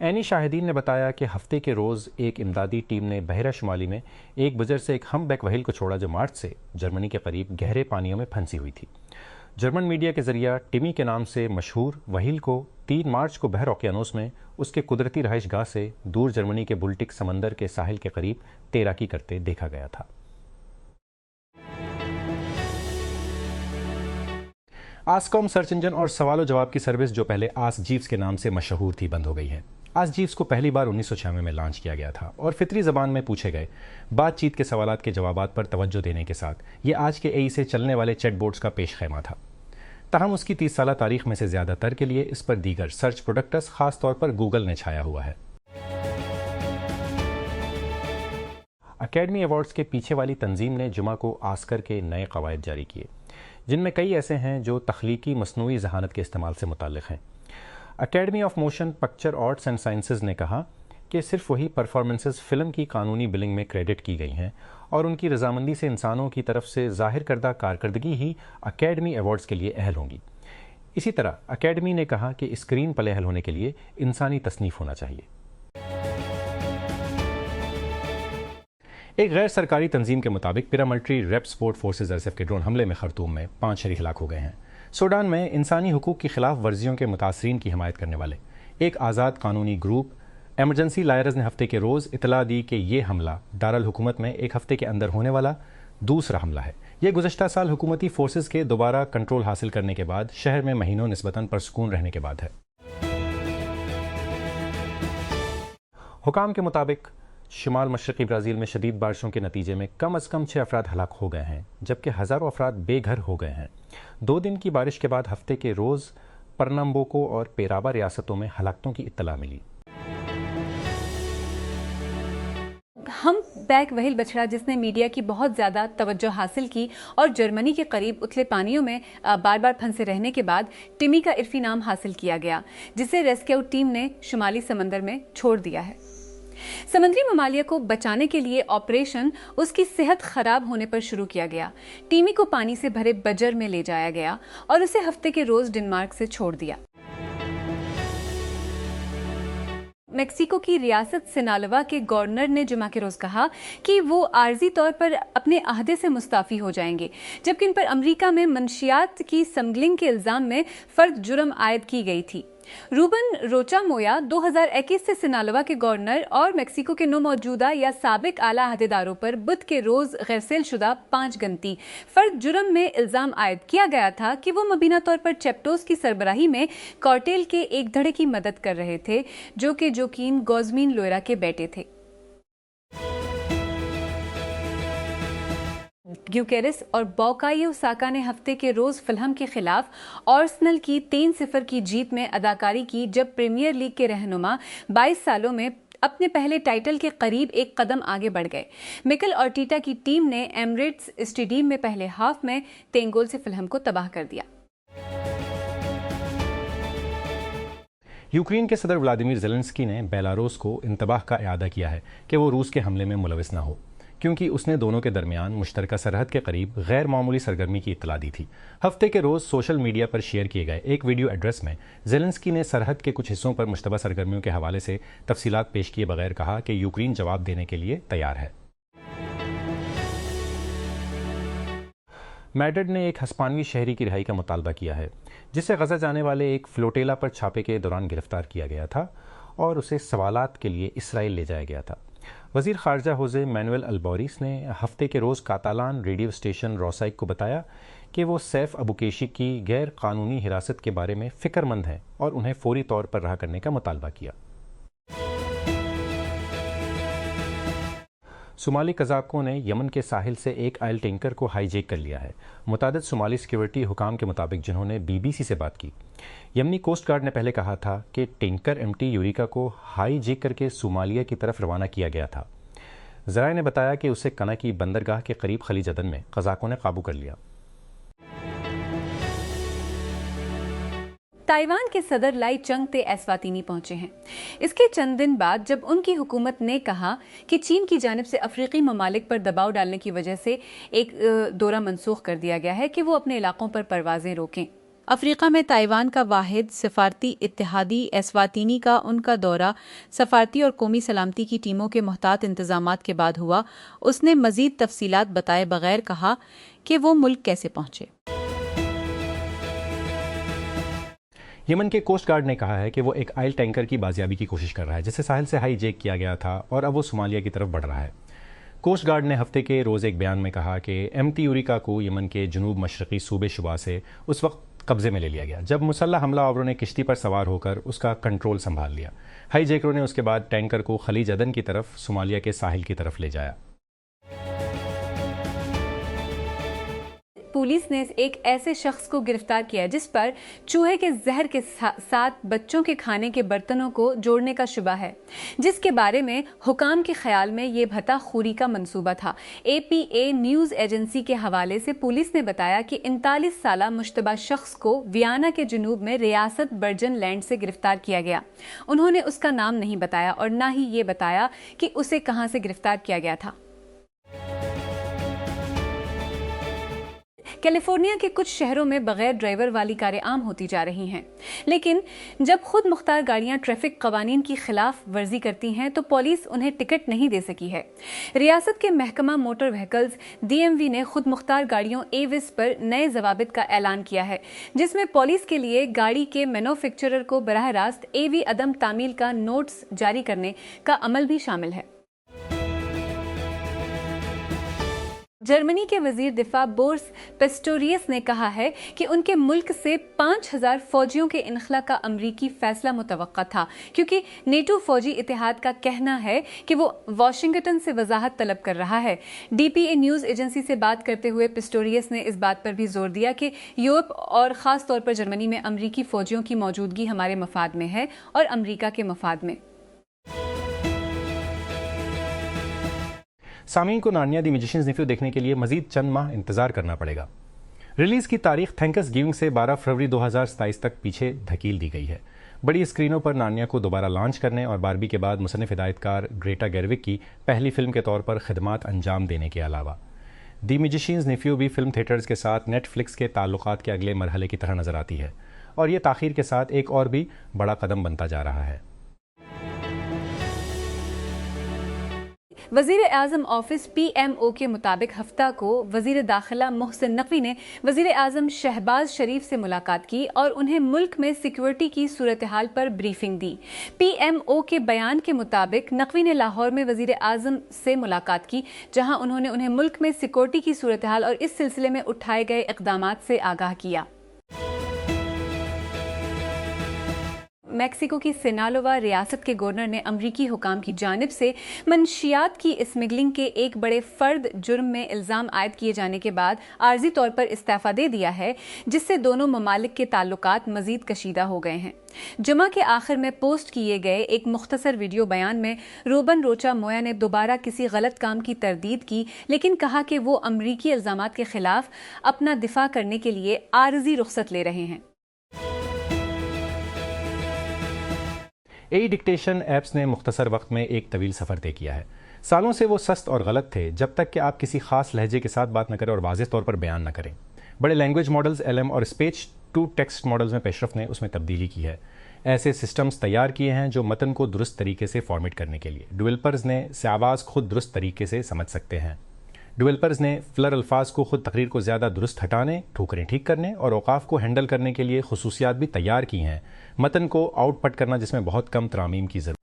Anne Shahidin ने बताया कि हफ्ते के रोज़ एक इमदादी टीम ने बहरा शुमाली में एक बुजुर्ग से एक हम्पबैक व्हेल को छोड़ा जो मार्च से जर्मनी के करीब गहरे पानियों में फंसी हुई थी। जर्मन मीडिया के जरिए टिमी के नाम से मशहूर व्हेल को 3 मार्च को बहर ओकियानोस में उसके कुदरती रहाइश गाह से दूर जर्मनी के बुल्टिक समंदर के साहिल के करीब तैराकी करते देखा गया था। आस्कॉम सर्च इंजन और सवाल जवाब की सर्विस जो पहले आस्क जीव्स के नाम से मशहूर थी बंद हो गई है। आस्क जीव्स को पहली बार 1996 में लॉन्च किया गया था और फितरी ज़बान में पूछे गए बातचीत के सवालात के जवाबात पर तवज्जो देने के साथ ये आज के एई से चलने वाले चैटबोट्स का पेश खैमा था। ताहम उसकी 30 साला तारीख में से ज़्यादातर के लिए इस पर दीगर सर्च प्रोडक्ट्स खास तौर पर गूगल ने छाया हुआ है। अकेडमी अवार्ड्स के पीछे वाली तंजीम ने जुमा को आस्कर के नए कवायद जारी किए, जिनमें कई ऐसे हैं जो तख्लीकी मसनूई जहानत के इस्तेमाल से मुताल्लिक़ हैं। Academy of motion picture arts and sciences ने कहा कि सिर्फ वही परफॉर्मेंसेस फ़िल्म की कानूनी बिलिंग में क्रेडिट की गई हैं और उनकी रजामंदी से इंसानों की तरफ से ज़ाहिर करदा कारकर्दगी ही अकेडमी अवार्ड्स के लिए अहल होंगी। इसी तरह अकेडमी ने कहा कि स्क्रीन प्ले अहल होने के लिए इंसानी तसनीफ़ होना चाहिए। एक गैर सरकारी तंजीम के मुताबिक paramilitary rapid support forces RSF के ड्रोन हमले में खर्तूम में 5 शरीक हलाक हो गए हैं। सूडान में इंसानी हुकूक की खिलाफ वर्जियों के मुतासरीन की हिमायत करने वाले एक आज़ाद कानूनी ग्रुप एमरजेंसी लायर्स ने हफ्ते के रोज़ इतला दी कि यह हमला दारुल हुकूमत में एक हफ्ते के अंदर होने वाला दूसरा हमला है। यह गुज़श्ता साल हुकूमती फोर्सेज के दोबारा कंट्रोल हासिल करने के बाद शहर में महीनों निस्बतन परसकून रहने के बाद है। हुकाम के मुताबिक शुमाल मशरक़ी ब्राज़ील में शदीद बारिशों के नतीजे में कम अज़ कम 6 अफराद हलाक हो गए हैं, जबकि हज़ारों अफराद बेघर हो गए हैं। 2 दिन की बारिश के बाद हफ्ते के रोज़ परनम्बोको और पेराबा रियासतों में हलाकतों की इत्तला मिली। हम्पबैक व्हेल बछड़ा जिसने मीडिया की बहुत ज़्यादा तवज्जो हासिल की और जर्मनी के करीब उथले पानियों में बार बार फंसे रहने के बाद टिमी का इर्फी नाम हासिल किया गया, जिसे रेस्क्यू टीम ने शुमाली समंदर में छोड़ दिया है। समुद्री ममालिया को बचाने के लिए ऑपरेशन उसकी सेहत खराब होने पर शुरू किया गया। टीमी को पानी से भरे बजर में ले जाया गया और उसे हफ्ते के रोज डेनमार्क से छोड़ दिया। मेक्सिको की रियासत सिनालोवा के गवर्नर ने जुमा के रोज कहा कि वो आर्जी तौर पर अपने अहदे से मुस्ताफी हो जाएंगे, जबकि इन पर अमेरिका में मंशियात की स्मगलिंग के इल्जाम में फर्द जुर्म आयद की गई थी। रूबन रोचा मोया 2021 से सिनालोवा के गवर्नर और मेक्सिको के 9 मौजूदा या साबिक आला अहदेदारों पर बुध के रोज गैरसेल शुदा 5 गंती फर्द जुर्म में इल्जाम आयद किया गया था कि वो मुबीना तौर पर चेप्टोस की सरबराही में कार्टेल के एक धड़े की मदद कर रहे थे, जो कि जोकीन गोजमीन लोयरा के बेटे थे। ग्यूकेरिस और बुकायो साका ने हफ्ते के रोज फिल्म के खिलाफ आर्सेनल की 3-0 की जीत में अदाकारी की, जब प्रीमियर लीग के रहनुमा 22 सालों में अपने पहले टाइटल के करीब एक कदम आगे बढ़ गए। मिकेल आर्टेटा की टीम ने एमिरेट्स स्टेडियम में पहले हाफ में 3 गोल से फिल्म को तबाह कर दिया। यूक्रेन के सदर व्लादिमीर ज़ेलेंस्की ने बेलारूस को इंतबाह का इरादा किया है कि वो रूस के हमले में मुलविस न हो, क्योंकि उसने दोनों के दरमियान मुश्तरका सरहद के करीब गैर मामूली सरगर्मी की इत्तला दी थी। हफ्ते के रोज़ सोशल मीडिया पर शेयर किए गए एक वीडियो एड्रेस में ज़ेलेंस्की ने सरहद के कुछ हिस्सों पर मुश्तबा सरगर्मियों के हवाले से तफसीलात पेश किए बगैर कहा कि यूक्रेन जवाब देने के लिए तैयार है। मैड्रिड ने एक हस्पानवी शहरी की रिहाई का मुतालबा किया है, जिसे गजा जाने वाले एक फ्लोटेला पर छापे के दौरान गिरफ्तार किया गया था और उसे सवालात के लिए इसराइल ले जाया गया था। वज़ीर ख़ारजा होज़े मैनुएल अल्बोरिस ने हफ्ते के रोज़ कातालान रेडियो स्टेशन रोसाइक को बताया कि वो सैफ अबुकेशी की गैर कानूनी हिरासत के बारे में फ़िक्रमंद हैं और उन्हें फ़ौरी तौर पर रहा करने का मुतालबा किया। सोमाली कज़ाकों ने यमन के साहिल से एक ऑयल टैंकर को हाईजैक कर लिया है। मुतादिद सोमाली सिक्योरिटी हुकाम के मुताबिक, जिन्होंने BBC से बात की, यमनी कोस्ट गार्ड ने पहले कहा था कि टैंकर MT यूरिका को हाईजैक करके सोमालिया की तरफ रवाना किया गया था। ज़राए ने बताया कि उसे कना की बंदरगाह के करीब खलीज अदन में कज़ाकों ने काबू कर लिया। ताइवान के सदर लाई चंग-ते एस्वातिनी पहुंचे हैं। इसके चंद दिन बाद जब उनकी हुकूमत ने कहा कि चीन की जानिब से अफ्रीकी ममालिक पर दबाव डालने की वजह से एक दौरा मनसूख कर दिया गया है कि वो अपने इलाकों पर परवाजें रोकें। अफ्रीका में ताइवान का वाहिद सफारती इत्तेहादी एस्वातिनी का उनका दौरा सफारती और कौमी सलामती की टीमों के मुहतात इंतजामात के बाद हुआ। उसने मजीद तफसीलात बताए बगैर कहा कि वो मुल्क कैसे पहुंचे। यमन के कोस्ट गार्ड ने कहा है कि वो एक ऑयल टैंकर की बाजियाबी की कोशिश कर रहा है जिसे साहिल से हाईजैक किया गया था और अब वो सोमालिया की तरफ बढ़ रहा है। कोस्ट गार्ड ने हफ्ते के रोज़ एक बयान में कहा कि एमटी यूरिका को यमन के जनूब मशरक़ी सूबे शुबा से उस वक्त कब्जे में ले लिया गया जब मुसल्लह हमलावरों ने किश्ती पर सवार होकर उसका कंट्रोल संभाल लिया। हाईजैकरों ने उसके बाद टैंकर को खलीज अदन की तरफ सोमालिया के साहिल की तरफ ले जाया। पुलिस ने एक ऐसे शख्स को गिरफ्तार किया जिस पर चूहे के जहर के साथ बच्चों के खाने के बर्तनों को जोड़ने का शुबा है, जिसके बारे में हुकाम के ख्याल में ये भत्ताखोरी का मंसूबा था। APA न्यूज़ एजेंसी के हवाले से पुलिस ने बताया कि 39 साला मुश्तबा शख्स को वियना के जनूब में रियासत बर्जन लैंड से गिरफ्तार किया गया। उन्होंने उसका नाम नहीं बताया और ना ही ये बताया कि उसे कहाँ से गिरफ्तार किया गया था। कैलिफोर्निया के कुछ शहरों में बगैर ड्राइवर वाली कारें आम होती जा रही हैं, लेकिन जब खुद मुख्तार गाड़ियां ट्रैफिक कवानीन की खिलाफ वर्जी करती हैं तो पुलिस उन्हें टिकट नहीं दे सकी है। रियासत के महकमा मोटर व्हीकल्स DMV ने खुद मुख्तार गाड़ियों AVIS पर नए जवाबित का ऐलान किया है, जिसमें पुलिस के लिए गाड़ी के मैन्युफैक्चरर को बराह रास्त AV अदम तामील का नोट्स जारी करने का अमल भी शामिल है। जर्मनी के वजीर दिफा बोर्स पिस्टोरियस ने कहा है कि उनके मुल्क से 5000 फौजियों के इनखला का अमरीकी फैसला मुतवक्का था, क्योंकि नेटो फौजी इतिहाद का कहना है कि वो वाशिंगटन से वजाहत तलब कर रहा है। DPA न्यूज़ एजेंसी से बात करते हुए पिस्टोरियस ने इस बात पर भी जोर दिया कि यूरोप और ख़ास तौर पर जर्मनी में अमरीकी फौजियों की मौजूदगी हमारे मफाद में है और अमरीका के मफाद में। सामीन को नार्निया द मैजिशियंस नेफ्यू देखने के लिए मजीद चंद माह इंतजार करना पड़ेगा। रिलीज़ की तारीख थैंक्स गिविंग से 12 फरवरी 2027 तक पीछे धकील दी गई है। बड़ी स्क्रीनों पर नार्निया को दोबारा लॉन्च करने और बारबी के बाद मुसन्निफ हिदायतकार ग्रेटा गेरविक की पहली फिल्म के तौर पर खिदमात अंजाम देने के अलावा द मैजिशियंस नेफ्यू भी फिल्म थिएटर्स के साथ नेटफ्लिक्स के ताल्लुकात के अगले मरहले की तरह नजर आती है और ये ताख़ीर के साथ एक और भी बड़ा कदम बनता जा रहा है। वज़ीर आज़म ऑफिस PMO के मुताबिक हफ्ता को वज़ीर दाखिला मोहसिन नकवी ने वज़ीर आज़म शहबाज शरीफ से मुलाकात की और उन्हें मुल्क में सिक्योरिटी की सूरत हाल पर ब्रीफिंग दी। PMO के बयान के मुताबिक नकवी ने लाहौर में वज़ीर आज़म से मुलाकात की, जहां उन्होंने उन्हें मुल्क में सिक्योरिटी की सूरत हाल और इस सिलसिले में उठाए गए इक़दामात से आगाह किया। मैक्सिको की सिनालोवा रियासत के गवर्नर ने अमरीकी हुकाम की जानिब से मनशियात की स्मगलिंग के एक बड़े फर्द जुर्म में इल्ज़ाम आयद किए जाने के बाद आर्जी तौर पर इस्तीफ़ा दे दिया है, जिससे दोनों ममालिक के ताल्लुकात मज़ीद कशीदा हो गए हैं। जुमा के आखिर में पोस्ट किए गए एक मुख्तसर वीडियो बयान में रूबन रोचा मोया ने दोबारा किसी गलत काम की तरदीद की, लेकिन कहा कि वो अमरीकी इल्ज़ामात के खिलाफ अपना दिफा करने के लिए आर्जी रुख्सत ले रहे हैं। AI डिक्टेशन ऐप्स ने मुख्तसर वक्त में एक तवील सफ़र तय किया है। सालों से वो सस्त और गलत थे जब तक कि आप किसी खास लहजे के साथ बात न करें और वाज़ेह तौर पर बयान न करें। बड़े लैंग्वेज मॉडल्स LM और स्पीच टू टेक्स्ट मॉडल्स में पेशरफ ने उसमें तब्दीली की है। ऐसे सिस्टम्स तैयार किए हैं जो मतन को दुरुस्त तरीके से फॉर्मेट करने के लिए डेवलपर्स ने से आवाज़ खुद दुरुस्त तरीके से समझ सकते हैं। डेवलपर्स ने फ्लर अल्फाज को खुद तकरीर को ज़्यादा दुरुस्त हटाने, ठोकरें ठीक करने और औकाफ को हैंडल करने के लिए खुसूसियात भी तैयार की हैं। मतन को आउटपुट करना जिसमें बहुत कम तरामीम की ज़रूरत।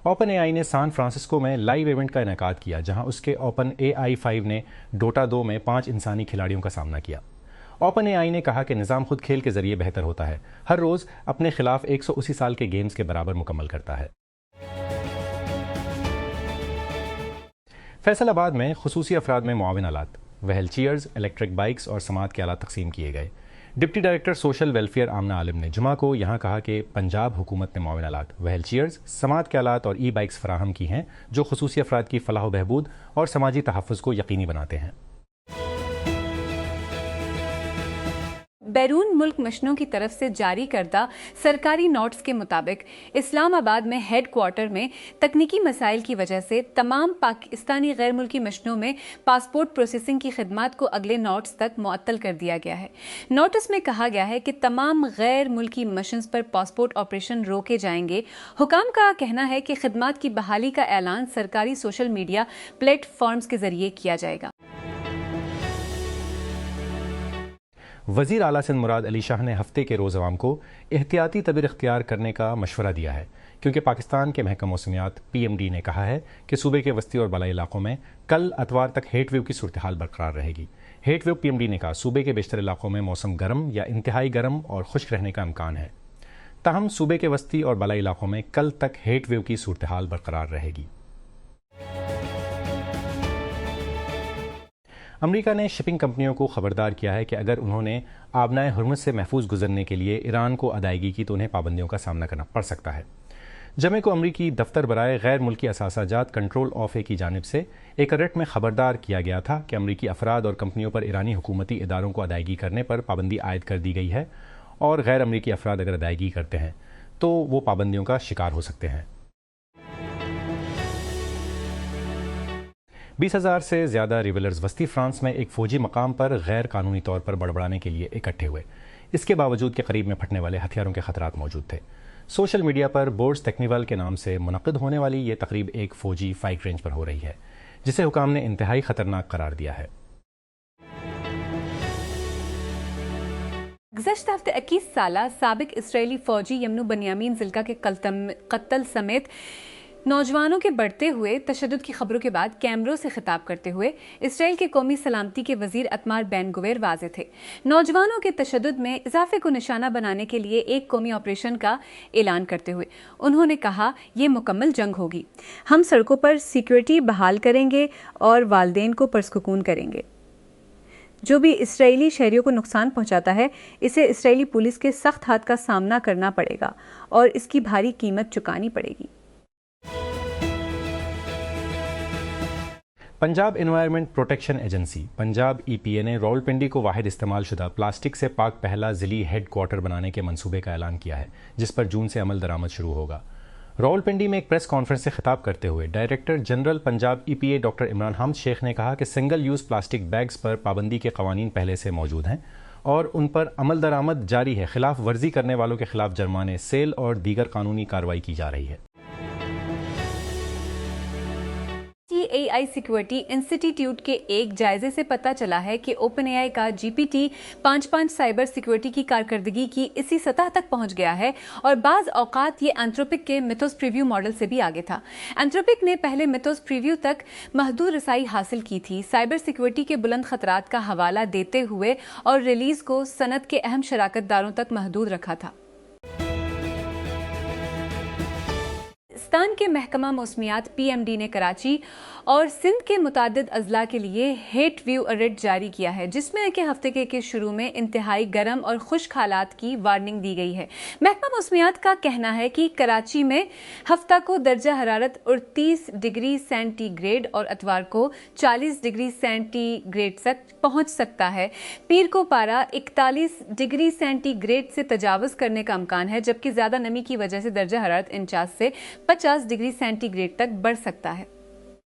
ओपन AI ने सान फ्रांसिस्को में लाइव इवेंट का इनेकाद किया, जहां उसके ओपन AI 5 ने डोटा 2 में 5 इंसानी खिलाड़ियों का सामना किया। ओपन AI ने कहा कि निज़ाम खुद खेल के ज़रिए बेहतर होता है, हर रोज़ अपने खिलाफ 180 साल के गेम्स के बराबर मुकम्मल करता है। फैसलाबाद में खुसूसी अफराद में मुआविन आलात, व्हील चेयर्स, इलेक्ट्रिक बाइक्स और समात के आलात तकसीम किए गए। डिप्टी डायरेक्टर सोशल वेलफेयर आमना आलिम ने जुमा को यहाँ कहा कि पंजाब हुकूमत ने मुआविन आलात, व्हील चेयर्स, समात के आलात और बाइक्स फराहम की हैं जो खुसूसी अफराद की फलाह बहबूद और समाजी तहफ़्फ़ुज़ को यकीनी बनाते हैं। बैरून मुल्क मिशनों की तरफ से जारी करदा सरकारी नोट्स के मुताबिक इस्लामाबाद में हेडक्वार्टर में तकनीकी मसाइल की वजह से तमाम पाकिस्तानी गैर मुल्की मिशनों में पासपोर्ट प्रोसेसिंग की खिदमात को अगले नोट्स तक मुअत्तल कर दिया गया है। नोटिस में कहा गया है कि तमाम गैर मुल्की मिशंस पर पासपोर्ट ऑपरेशन रोके जाएंगे। हुकाम का कहना है कि खिदमात की बहाली का ऐलान सरकारी सोशल मीडिया प्लेटफॉर्म्स के जरिए किया जाएगा। वज़ीर आला सिंध मुराद अली शाह ने हफ्ते के रोज़ अवाम को एहतियाती तदबीर इख्तियार करने का मशवरा दिया है, क्योंकि पाकिस्तान के महकमा मौसमियात PMD ने कहा है कि सूबे के वस्ती और बलाई इलाकों में कल अतवार तक हीट वेव की सूरत हाल बरकरार रहेगी। हीट वेव PMD ने कहा सूबे के बेशतर इलाकों में मौसम गर्म या इंतहाई गर्म और खुश्क रहने का इम्कान है। ताहम सूबे के वस्ती और बलाई इलाकों में कल तक हीट वेव की सूरत हाल बरकरार रहेगी। अमेरिका ने शिपिंग कंपनियों को खबरदार किया है कि अगर उन्होंने आबनाए हुर्मुज़ से महफूज गुजरने के लिए ईरान को अदायगी की तो उन्हें पाबंदियों का सामना करना पड़ सकता है। जमे को अमरीकी दफ्तर बराए गैर मुल्की असासाजात कंट्रोल ऑफ की जानिब से एक अलर्ट में खबरदार किया गया था कि अमरीकी अफराद और कंपनियों पर ईरानी हुकूमती इदारों को अदायगी करने पर पाबंदी आयद कर दी गई है, और गैर अमरीकी अफराद अगर अदायगी करते हैं तो वो पाबंदियों का शिकार हो सकते हैं। 20,000 से ज़्यादा रिवेलर्स वस्ती फ्रांस में एक फ़ौजी मकाम पर गैर कानूनी तौर पर बड़बड़ाने के लिए इकट्ठे हुए। इसके बावजूद के करीब में फटने वाले हथियारों के खतरात मौजूद थे। सोशल मीडिया पर बोर्ड्स टेक्निवल के नाम से मुनक़िद होने वाली ये तकरीब एक फ़ौजी फाइट रेंज पर हो रही है, जिसे हुकाम ने इंतहाई ख़तरनाक करार दिया है। गुज़श्ता हफ्ते 21 साला साबिक इसराइली फ़ौजी यमनू बनियामीन ज़िल्का के कत्ल समेत नौजवानों के बढ़ते हुए तशद्दुद की खबरों के बाद कैमरों से खिताब करते हुए इसराइल के कौमी सलामती के वजीर अतमार बैन गुवेर वाज़े थे। नौजवानों के तशद्दुद में इजाफे को निशाना बनाने के लिए एक कौमी ऑपरेशन का ऐलान करते हुए उन्होंने कहा, ये मुकम्मल जंग होगी। हम सड़कों पर सिक्योरिटी बहाल करेंगे और वालदेन को पुरसुकून करेंगे। जो भी इसराइली शहरियों को नुकसान पहुंचाता है, इसे इसराइली पुलिस के सख्त हाथ का सामना करना पड़ेगा और इसकी भारी कीमत चुकानी पड़ेगी। Punjab environment protection agency Punjab EPA ने रावलपिंडी को वाहिद इस्तेमाल शुदा प्लास्टिक से पाक पहला ज़िली हेड क्वार्टर बनाने के मंसूबे का ऐलान किया है, जिस पर जून से अमल दरामद शुरू होगा। रावलपिंडी में एक प्रेस कॉन्फ्रेंस से खिताब करते हुए director general Punjab EPA doctor Imran Hamad Sheikh ने कहा कि सिंगल यूज़ प्लास्टिक बैग्स पर पाबंदी के कवानीन पहले से मौजूद हैं और उन पर अमल दरामद जारी है। खिलाफ वर्जी करने वालों के खिलाफ जुर्माने, सेल और दीगर कानूनी कार्रवाई की जा रही है। AI सिक्योरिटी इंस्टीट्यूट के एक जायजे से पता चला है कि OpenAI का GPT 5.5 साइबर सिक्योरिटी की कारकर्दगी की इसी सतह तक पहुंच गया है और बाज़ औकात ये एंथ्रोपिक के मिथोस प्रीव्यू मॉडल से भी आगे था। एंथ्रोपिक ने पहले मिथोस प्रीव्यू तक महदूद रसाई हासिल की थी, साइबर सिक्योरिटी के बुलंद खतरात का हवाला देते हुए, और रिलीज को सनत के अहम शराकतदारों तक महदूद रखा था। पाकिस्तान के महकमा मौसमियात PMD ने कराची और सिंध के मुतादिद अजला के लिए हीट वेव अलर्ट जारी किया है, जिसमें कि हफ्ते के शुरू में इंतहाई गर्म और खुश्क हालात की वार्निंग दी गई है। महकमा मौसमियात का कहना है कि कराची में हफ्ता को दर्जा हरारत 38 डिग्री सेंटीग्रेड और अतवार को 40 डिग्री सेंटीग्रेड तक पहुंच सकता है। पीर को पारा 41 डिग्री सेंटीग्रेड से तजावज़ करने का इम्कान है, जबकि ज़्यादा नमी की वजह से दर्जा हरारत 49 से 50 डिग्री सेंटीग्रेड तक बढ़ सकता है।